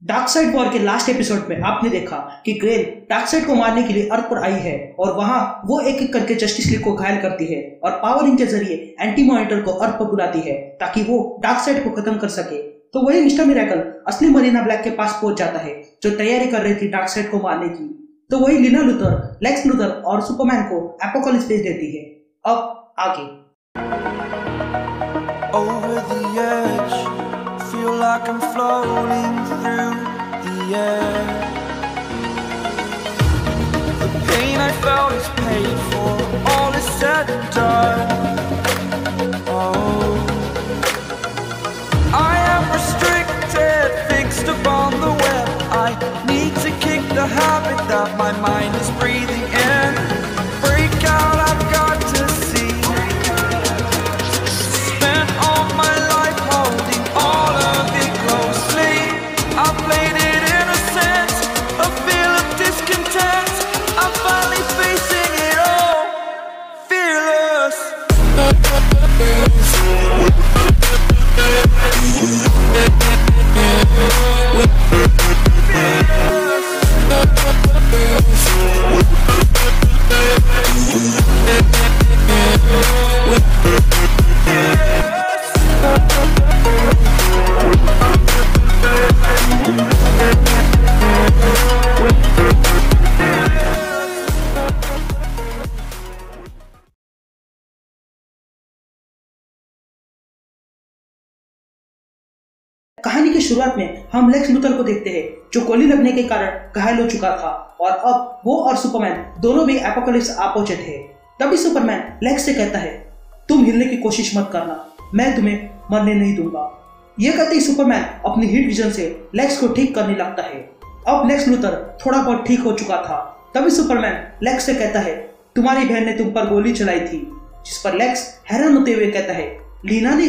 Dark side war के last episode में आपने देखा कि ग्रेन डार्कसाइड को मारने के लिए अर्थ पर आई है और वहां वो एक एक करके जस्टिस लीग को घायल करती है और पावर रिंग के जरिए एंटी मॉनिटर को अर्थ पर बुलाती है ताकि वो डार्कसाइड को खत्म कर सके। तो वही मिस्टर मिरेकल असली मरीना ब्लैक के पास पहुंच जाता है जो तैयारी कर रही थी डार्कसाइड को मारने की। तो वही लीना लूथर, लेक्स लूथर और सुपरमैन को एपोकलिप्स भेज देती है। अब आगे Over the edge, feel like I'm floating through the air. The pain I felt is paid for, all is said and done. Oh, I am restricted, fixed upon the web. I need to kick the habit that my mind is breathing in. Break out, I've got to see. Spent all my life holding all of it closely. I played it innocent, a feel of discontent. I'm finally facing it all, fearless. कहानी की शुरुआत में हम Lex Luthor को देखते हैं जो गोली लगने के कारण घायल हो चुका था और अब वो और सुपरमैन दोनों भी एपोकलिप्स आ पहुंचे थे। तभी सुपरमैन लेक्स से कहता है, तुम हिलने की कोशिश मत करना, मैं तुम्हें मरने नहीं दूंगा। ये कहते ही सुपरमैन अपनी हीट विजन से लेक्स को ठीक करने लगता है। अब लेक्स लूथर थोड़ा बहुत ठीक हो चुका था। तभी सुपरमैन लेक्स से कहता है, तुम्हारी बहन ने तुम पर गोली चलाई थी। जिस पर लेक्स हैरान होते हुए कहता है, लीना ने?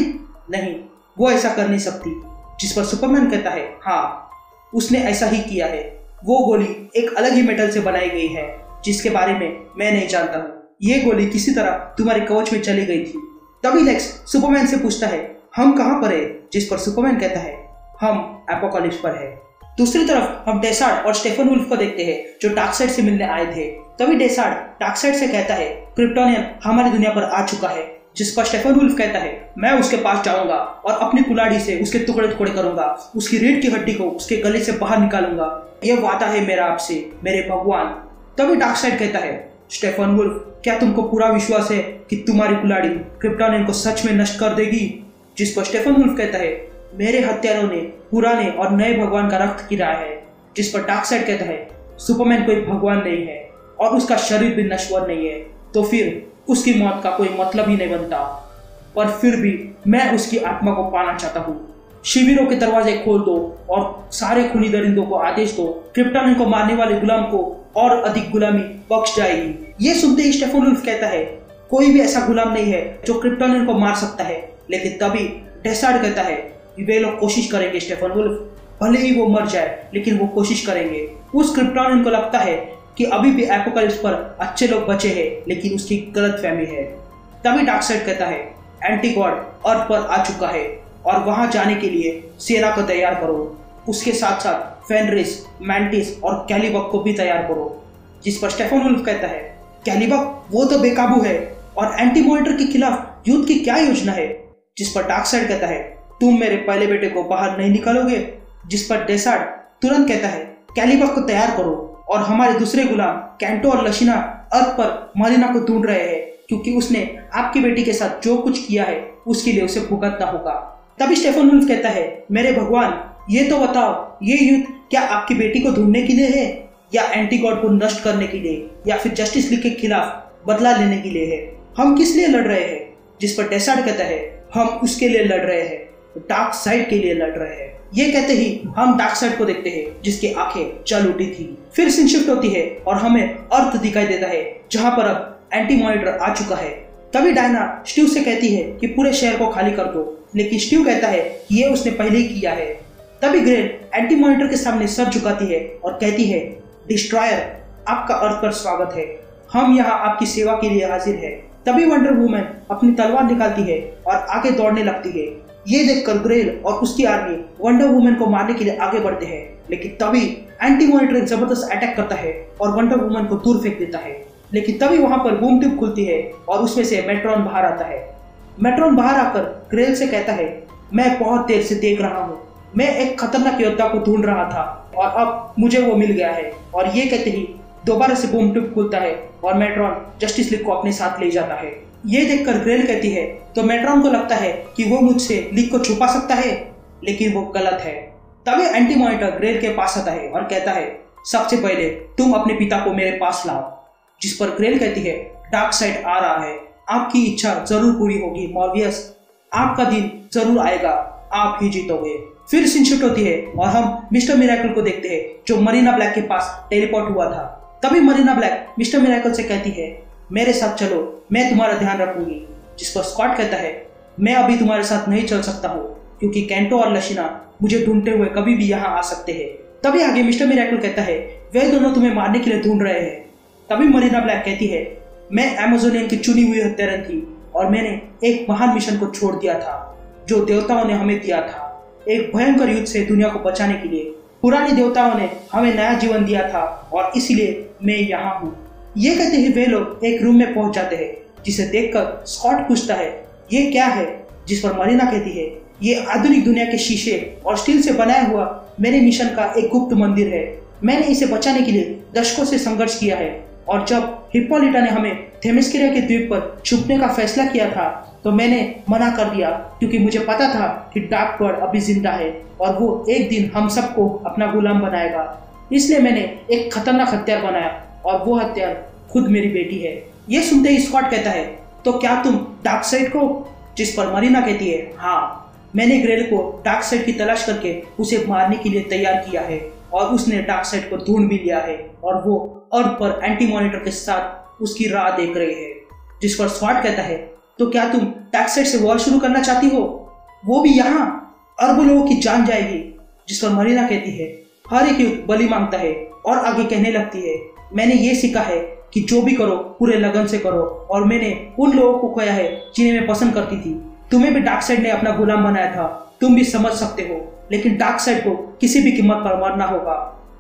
नहीं, वो ऐसा कर नहीं सकती। जिस पर सुपरमैन कहता है, हाँ, उसने ऐसा ही किया है। वो गोली एक अलग ही मेटल से बनाई गई है जिसके बारे में मैं नहीं जानता हूँ। ये गोली किसी तरह तुम्हारे कवच में चली गई थी। तभी लेक्स सुपरमैन से पूछता है, हम कहाँ पर है? जिस पर सुपरमैन कहता है, हम एपोकलिप्स पर है। दूसरी तरफ हम डेसार्ड और स्टेफन वुल्फ को देखते हैं जो डार्कसाइड से मिलने आए थे। तभी डेसार्ड डार्कसाइड से कहता है, क्रिप्टोनियन हमारी दुनिया पर आ चुका है। जिस पर स्टेफन वुल्फ कहता है, मैं उसके पास जाऊंगा और अपनी कुल्हाड़ी से उसके टुकड़े टुकड़े करूंगा, उसकी रीढ़ की हड्डी को उसके गले से बाहर निकालूंगा। यह वादा है मेरा आपसे, मेरे भगवान। तभी डार्कसाइड कहता है, स्टेफन वुल्फ, क्या तुमको पूरा विश्वास है कि तुम्हारी कुल्हाड़ी क्रिप्टोनियन को सच में नष्ट कर देगी? जिस पर स्टेफन वुल्फ कहता है, मेरे हत्यारों ने पुराने और नए भगवान का रक्त गिरा है। जिस पर डार्कसाइड कहता है, सुपरमैन कोई भगवान नहीं है और उसका शरीर भी नश्वर नहीं है, तो फिर उसकी मौत का कोई मतलब ही नहीं बनता। पर फिर भी मैं उसकी आत्मा को पाना चाहता हूँ। शिविरों के दरवाजे खोल दो और सारे खूनी दरिंदों को आदेश दो, क्रिप्टोनियन को मारने वाले गुलाम को और अधिक गुलामी बख्श जाएगी। ये सुनते ही स्टेफन वुल्फ कहता है, कोई भी ऐसा गुलाम नहीं है जो क्रिप्टोनियन को मार सकता है। लेकिन तभी डेसार्ड कहता है, वे लोग कोशिश करेंगे स्टेफन वुल्फ, भले ही वो मर जाए लेकिन वो कोशिश करेंगे। उस क्रिप्टोनियन को लगता है कि अभी भी एपोकलिप्स पर अच्छे लोग बचे हैं, लेकिन उसकी गलतफहमी है। तभी डार्कसाइड कहता है, एंटी गॉड अर्थ पर आ चुका है और वहां जाने के लिए सेना को तैयार करो। उसके साथ साथ फेनरिस, मैंटिस और कैलिबक को भी तैयार करो। जिस पर स्टेफन वुल्फ कहता है, कैलिबक वो तो बेकाबू है और एंटी मॉनिटर के खिलाफ युद्ध की क्या योजना है? जिस पर डार्कसाइड कहता है, तुम मेरे पहले बेटे को बाहर नहीं निकालोगे? जिस पर डेसार्ड तुरंत कहता है, कैलिबक को तैयार करो और हमारे दूसरे गुलाम कैंटो और लशीना अर्थ पर मरीना को ढूंढ रहे हैं क्योंकि उसने आपकी बेटी के साथ जो कुछ किया है उसके लिए उसे भुगतना होगा। तभी स्टेफन वुल्फ कहता है, मेरे भगवान, ये तो बताओ, ये युद्ध क्या आपकी बेटी को ढूंढने के लिए है या एंटी गॉड को नष्ट करने के लिए या फिर जस्टिस लीग के खिलाफ बदला लेने के लिए है? हम किस लिए लड़ रहे हैं? जिस पर डेसार्ड कहता है, हम उसके लिए लड़ रहे हैं, डार्कसाइड के लिए लड़ रहे हैं। ये कहते ही हम डार्कसाइड को देखते हैं जिसकी आंखें चल उठी थी। फिर सीन शिफ्ट होती है और हमें अर्थ दिखाई देता है जहां पर अब एंटी मॉनिटर आ चुका है। तभी डायना स्टीव से कहती है कि पूरे शहर को खाली कर दो, लेकिन स्टीव कहता है कि ये उसने पहले ही किया है। तभी ग्रेन एंटी मॉनिटर के सामने सर झुकाती है और कहती है, डिस्ट्रॉयर, आपका अर्थ पर स्वागत है, हम यहाँ आपकी सेवा के लिए हाजिर है। तभी वंडर वुमन अपनी तलवार निकालती है और आगे दौड़ने लगती है। ये देखकर ग्रेल और उसकी आर्मी वंडर वुमन को मारने के लिए आगे बढ़ते हैं, लेकिन तभी एंटी मॉनिटर एक जबरदस्त अटैक करता है और वंडर वुमन को दूर फेंक देता है। लेकिन तभी वहां पर बूम ट्यूब खुलती है और उसमें से मेट्रॉन बाहर आता है। मेट्रॉन बाहर आकर ग्रेल से कहता है, मैं बहुत देर से देख रहा हूँ, मैं एक खतरनाक योद्धा को ढूंढ रहा था और अब मुझे वो मिल गया है। और ये कहते ही दोबारा से बूम ट्यूब खुलता है और मेट्रॉन जस्टिस लीग को अपने साथ ले जाता है। ये देखकर ग्रेल कहती है तो मेट्रॉन को लगता है कि वो मुझसे लीग को छुपा सकता है, लेकिन वो गलत है। तभी एंटी मॉनिटर ग्रेल के पास आता है और कहता है, सबसे पहले तुम अपने पिता को मेरे पास लाओ। जिस पर ग्रेल कहती है, डार्क साइड आ रहा है, आपकी इच्छा जरूर पूरी होगी मॉर्बियस, आपका दिन जरूर आएगा, आप ही जीतोगे। फिर सीन शिफ्ट होती है और हम मिस्टर मिरेकल को देखते हैं जो मरीना ब्लैक के पास टेलीपोर्ट हुआ था। तभी मरीना ब्लैक मिस्टर मिरेकल से कहती है, मेरे साथ चलो, मैं तुम्हारा ध्यान रखूंगी। जिस पर स्कॉट कहता है, मैं अभी तुम्हारे साथ नहीं चल सकता हूँ क्योंकि कैंटो और लशीना मुझे ढूंढते हुए कभी भी यहाँ आ सकते हैं। तभी आगे मिस्टर मिरेकल कहता है, वे दोनों तुम्हें मारने के लिए ढूंढ रहे हैं। तभी मरीना ब्लैक कहती है, मैं अमेज़ोनियन की चुनी हुई हत्यारन थी और मैंने एक महान मिशन को छोड़ दिया था जो देवताओं ने हमें दिया था, एक भयंकर युद्ध से दुनिया को बचाने के लिए। पुराने देवताओं ने हमें नया जीवन दिया था और इसीलिए मैं यहाँ हूँ। ये कहते ही वे लोग एक रूम में पहुंच जाते हैं, जिसे देखकर स्कॉट पूछता है, ये क्या है? जिस पर मरीना कहती है, ये आधुनिक दुनिया के शीशे और स्टील से बनाया हुआ मेरे मिशन का एक गुप्त मंदिर है। मैंने इसे बचाने के लिए दशकों से संघर्ष किया है और जब हिप्पोलिटा ने हमें थेमिस्किरा के द्वीप पर छुपने का फैसला किया था तो मैंने मना कर दिया क्योंकि मुझे पता था कि डार्क वर्ल्ड अभी जिंदा है और वो एक दिन हम सबको अपना गुलाम बनाएगा। इसलिए मैंने एक खतरनाक हथियार बनाया और वो हथियार खुद मेरी बेटी है। ये सुनते ही स्कॉट कहता है, तो क्या तुम डार्क साइड को? जिस पर मरीना कहती है, हाँ, मैंने ग्रेल को डार्क साइड की तलाश करके उसे मारने के लिए तैयार किया है और उसने डार्क साइड को ढूंढ भी लिया है और वो अर्थ पर एंटी मॉनिटर के साथ उसकी राह देख रही है। जिस पर स्कॉट कहता है, तो क्या तुम डार्क साइड से वॉर शुरू करना चाहती हो, वो भी यहाँ? अरबों लोगों की जान जाएगी। जिस पर मरीना कहती है, हर एक युद्ध बलि मांगता है और आगे कहने लगती है, मैंने ये सीखा है कि जो भी करो पूरे लगन से करो और मैंने उन लोगों को खोया है जिन्हें मैं पसंद करती थी। तुम्हें भी डार्क साइड ने अपना गुलाम बनाया था, तुम भी समझ सकते हो, लेकिन डार्क साइड को किसी भी कीमत पर मरना होगा।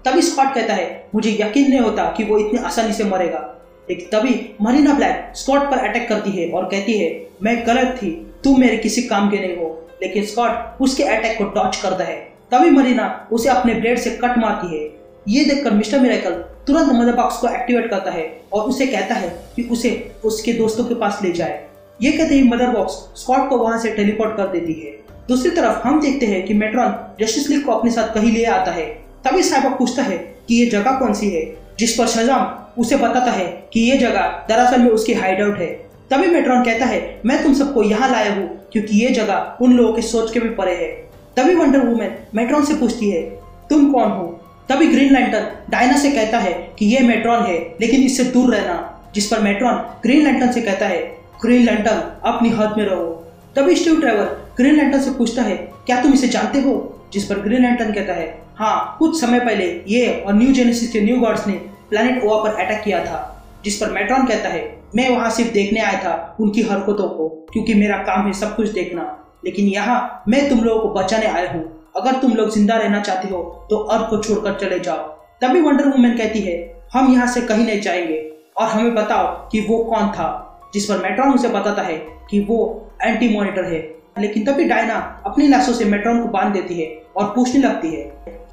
तभी स्कॉट कहता है, मुझे यकीन नहीं होता कि वो इतनी आसानी से मरेगा। लेकिन तभी मरीना ब्लैक स्कॉट पर अटैक करती है और कहती है, मैं गलत थी, तुम मेरे किसी काम के नहीं हो। लेकिन स्कॉट उसके अटैक को डॉच करता है। तभी मरीना उसे अपने ब्लेड से कट मारती है। ये देखकर मिस्टर मिरेकल तुरंत मदर बॉक्स को एक्टिवेट करता है और उसे कहता है कि उसे उसके दोस्तों के पास ले जाए। ये कहते ही मदर बॉक्स स्कॉट को वहां से टेलीपोर्ट कर देती है। दूसरी तरफ हम देखते हैं कि मेट्रॉन जस्टिस लीग को अपने साथ कहीं ले आता है। तभी साइबॉर्ग पूछता है कि ये जगह कौन सी है, जिस पर शज़ाम उसे बताता है कि ये जगह दरअसल में उसकी हाइडआउट है। तभी मेट्रॉन कहता है, मैं तुम सबको यहाँ लाया हूँ क्योंकि ये जगह उन लोगों के सोच के भी परे है। तभी वंडर वुमन मेट्रॉन से पूछती है, तुम कौन हो? तभी ग्रीन लैंटर्न डायना से कहता है कि ये मेट्रॉन है, लेकिन इससे दूर रहना। जिस पर मेट्रॉन ग्रीन लैंटर्न से कहता है, ग्रीन लैंटर्न अपनी हद में रहो। तभी स्टीव ट्रेवर ग्रीन लैंटर्न से पूछता है, क्या तुम इसे जानते हो? जिस पर ग्रीन लैंटर्न कहता है, हाँ, कुछ समय पहले ये और न्यू जेनेसिस के न्यू गॉड्स ने प्लैनेट ओवा पर अटैक किया था। जिस पर मेट्रॉन कहता है, मैं वहां सिर्फ देखने आया था उनकी हरकतों को, क्योंकि मेरा काम है सब कुछ देखना, लेकिन यहाँ मैं तुम लोगों को बचाने आया हूँ। अगर तुम लोग जिंदा रहना चाहते हो तो अर्थ को छोड़कर चले जाओ। तभी वंडर वुमन कहती है, हम यहाँ से कहीं नहीं जाएंगे और हमें बताओ कि वो कौन था। जिस पर मेट्रॉन उसे बताता है कि वो एंटी मॉनिटर है। लेकिन तभी डायना अपनी लाशों से मेट्रॉन को बांध देती है और पूछने लगती है।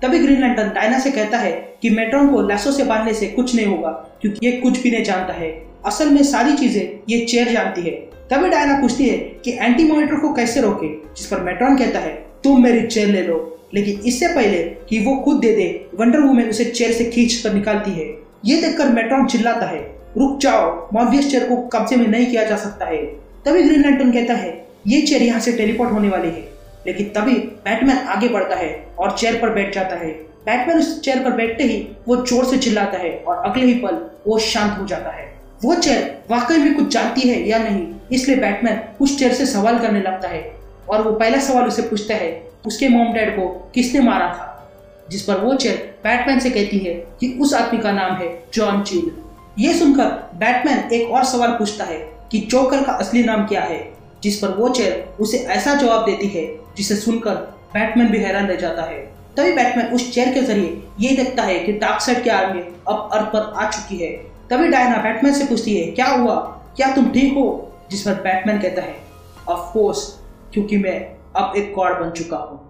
तभी ग्रीन लैंटर्न डायना से कहता है कि मेट्रॉन को लाशों से बांधने से कुछ नहीं होगा क्योंकि ये कुछ भी नहीं जानता है, असल में सारी चीजें ये चेयर जानती है। तभी डायना पूछती है कि एंटी मॉनिटर को कैसे रोके। जिस पर मेट्रॉन कहता है, तुम मेरी चेयर ले लो। लेकिन इससे पहले कि वो खुद दे दे, वंडर वुमन उसे चेयर से खींच कर निकालती है। ये देखकर मेट्रॉन चिल्लाता है, रुक जाओ, मॉर्बियस चेयर को कब्जे में नहीं किया जा सकता है। तभी ग्रीन लैंटर्न कहता है, ये चेयर यहाँ से टेलीपोर्ट होने वाली है। लेकिन तभी बैटमैन आगे बढ़ता है और चेयर पर बैठ जाता है। बैटमैन उस चेयर पर बैठते ही वो जोर से चिल्लाता है और अगले ही पल वो शांत हो जाता है। वो चेयर वाकई में कुछ जानती है या नहीं, इसलिए बैटमैन उस चेयर से सवाल करने लगता है और वो पहला सवाल उसे पूछता है, उसके मॉम डैड को किसने मारा था। जिस पर वो चेयर बैटमैन से कहती है कि उस आदमी का नाम है जॉन चील। ये सुनकर बैटमैन एक और सवाल पूछता है कि जोकर का असली नाम क्या है। जिस पर वो चेयर उसे ऐसा जवाब देती है जिसे सुनकर बैटमैन भी हैरान रह जाता है। तभी बैटमैन उस चेयर के जरिए ये देखता है कि डार्कसाइड की आर्मी अब अर्थ पर आ चुकी है। तभी डायना बैटमैन से पूछती है, क्या हुआ, क्या तुम ठीक हो? जिस पर बैटमैन कहता है, ऑफ कोर्स, क्योंकि मैं अब एक गॉड बन चुका हूँ।